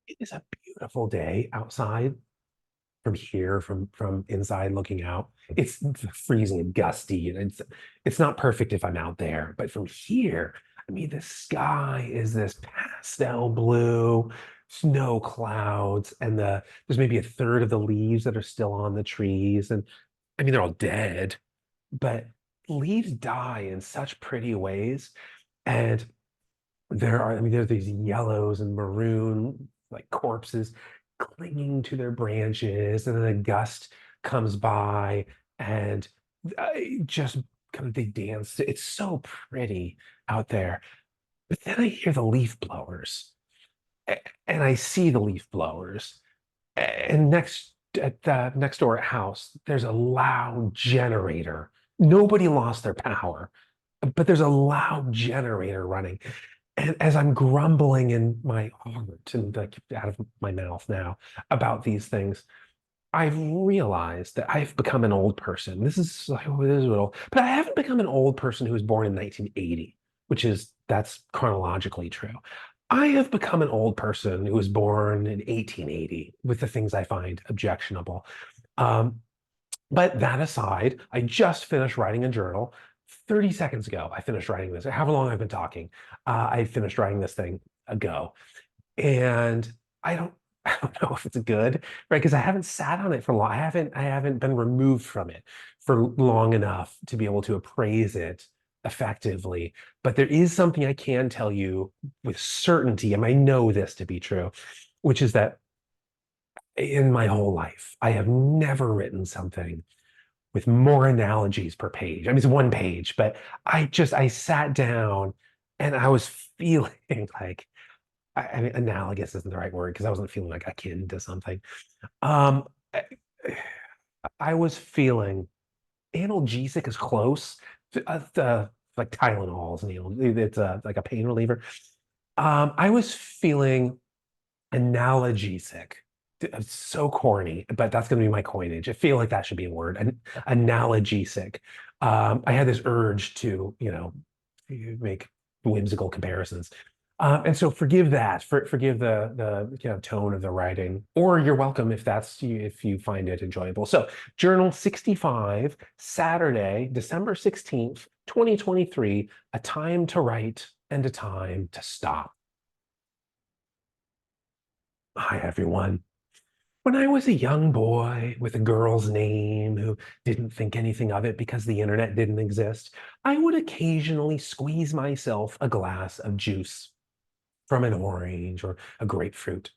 It is a beautiful day outside from here, from inside looking out. It's freezing and gusty, and it's not perfect if I'm out there, but from here, I mean, the sky is this pastel blue, snow clouds, and there's maybe a third of the leaves that are still on the trees, and I mean, they're all dead, but leaves die in such pretty ways, and I mean, there's these yellows and maroon like corpses clinging to their branches, and then a gust comes by and just kind of they dance. It's so pretty out there. But then I hear the leaf blowers, and I see the leaf blowers, and next at the next door house, there's a loud generator. Nobody lost their power, but there's a loud generator running. And as I'm grumbling in my heart and like out of my mouth now about these things, I've realized that I've become an old person. This is like, oh, this is little, but I haven't become an old person who was born in 1980, that's chronologically true. I have become an old person who was born in 1880 with the things I find objectionable. Um, but that aside, I just finished writing a journal. 30 seconds ago, I finished writing this. However long I've been talking, I finished writing this thing ago. And I don't, I don't know if it's good, right? Because I haven't sat on it for long. I haven't been removed from it for long enough to be able to appraise it effectively. But there is something I can tell you with certainty, and I know this to be true, which is that in my whole life, I have never written something with more analogies per page. I mean, it's one page, but I sat down and I was feeling like, I mean, analogous isn't the right word because I wasn't feeling like akin to something. Um, I, I was feeling analgesic is close. Like Tylenol is it's like a pain reliever. I was feeling analgesic. It's so corny, but that's going to be my coinage. I feel like that should be a word. Analgesic. I had this urge to, make whimsical comparisons. And so forgive that. Forgive the tone of the writing, or you're welcome if you find it enjoyable. So Journal 65, Saturday, December 16th, 2023, a time to write and a time to stop. Hi, everyone. When I was a young boy with a girl's name who didn't think anything of it because the internet didn't exist, I would occasionally squeeze myself a glass of juice from an orange or a grapefruit.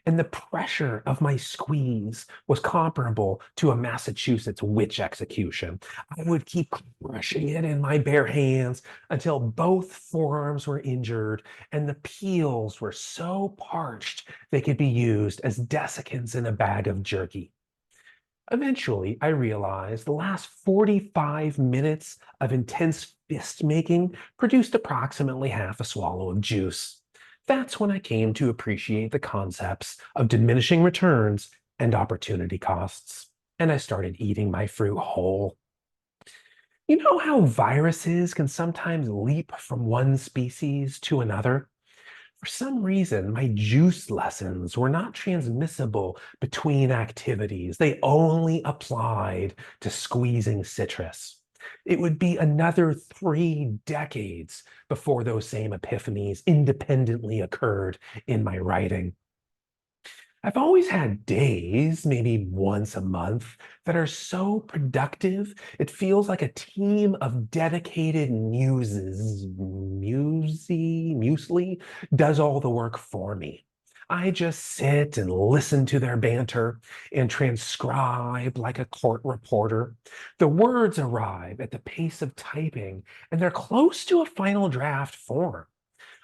And the pressure of my squeeze was comparable to a Massachusetts witch execution. I would keep crushing it in my bare hands until both forearms were injured and the peels were so parched they could be used as desiccants in a bag of jerky. Eventually, I realized the last 45 minutes of intense fist making produced approximately half a swallow of juice. That's when I came to appreciate the concepts of diminishing returns and opportunity costs. And I started eating my fruit whole. You know how viruses can sometimes leap from one species to another? For some reason, my juice lessons were not transmissible between activities. They only applied to squeezing citrus. It would be another 3 decades before those same epiphanies independently occurred in my writing. I've always had days, maybe once a month, that are so productive, it feels like a team of dedicated muesli does all the work for me. I just sit and listen to their banter and transcribe like a court reporter. The words arrive at the pace of typing, and they're close to a final draft form.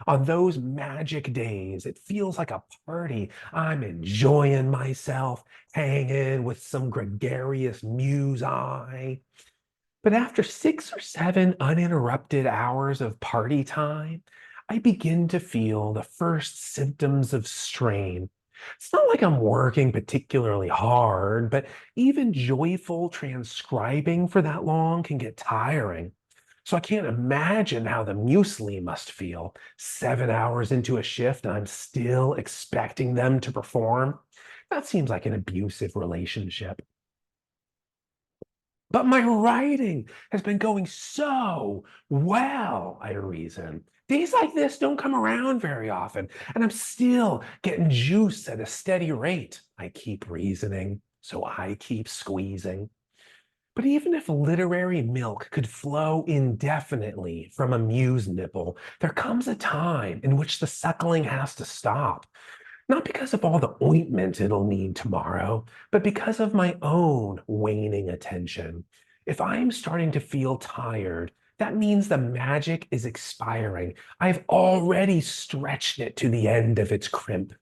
On those magic days, it feels like a party. I'm enjoying myself, hanging with some gregarious muse eye. But after 6 or 7 uninterrupted hours of party time, I begin to feel the first symptoms of strain. It's not like I'm working particularly hard, but even joyful transcribing for that long can get tiring. So I can't imagine how the muesli must feel. 7 hours into a shift, and I'm still expecting them to perform. That seems like an abusive relationship. But my writing has been going so well, I reason. Days like this don't come around very often, and I'm still getting juice at a steady rate. I keep reasoning, so I keep squeezing. But even if literary milk could flow indefinitely from a muse nipple, there comes a time in which the suckling has to stop. Not because of all the ointment it'll need tomorrow, but because of my own waning attention. If I'm starting to feel tired, that means the magic is expiring. I've already stretched it to the end of its crimp.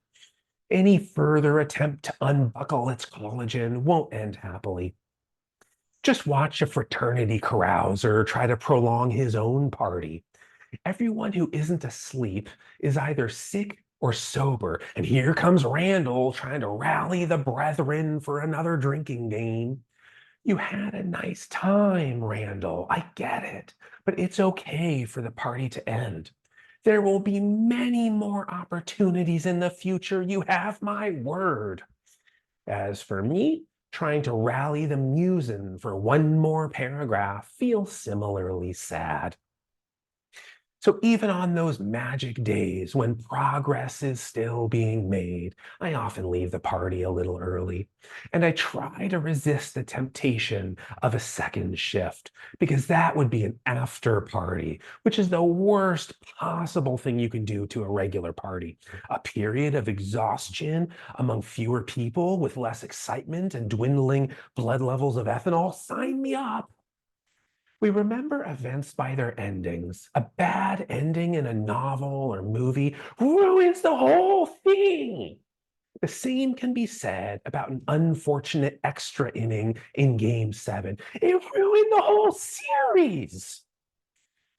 Any further attempt to unbuckle its collagen won't end happily. Just watch a fraternity carouse or try to prolong his own party. Everyone who isn't asleep is either sick or sober. And here comes Randall trying to rally the brethren for another drinking game. You had a nice time, Randall. I get it. But it's okay for the party to end. There will be many more opportunities in the future. You have my word. As for me, trying to rally the musin for one more paragraph feels similarly sad. So even on those magic days when progress is still being made, I often leave the party a little early. And I try to resist the temptation of a second shift because that would be an after party, which is the worst possible thing you can do to a regular party. A period of exhaustion among fewer people with less excitement and dwindling blood levels of ethanol. Sign me up. We remember events by their endings. A bad ending in a novel or movie ruins the whole thing. The same can be said about an unfortunate extra inning in Game 7. It ruined the whole series.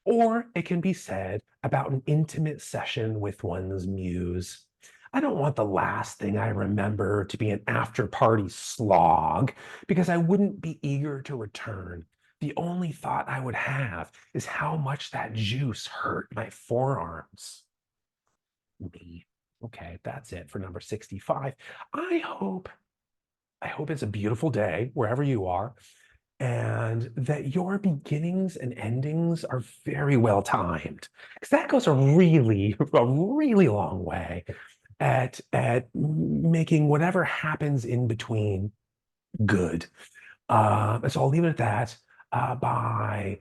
Or it can be said about an intimate session with one's muse. I don't want the last thing I remember to be an after party slog because I wouldn't be eager to return. The only thought I would have is how much that juice hurt my forearms. Me. Okay, that's it for number 65. I hope I hope it's a beautiful day wherever you are and that your beginnings and endings are very well timed because that goes a really long way at making whatever happens in between good. So I'll leave it at that. Bye.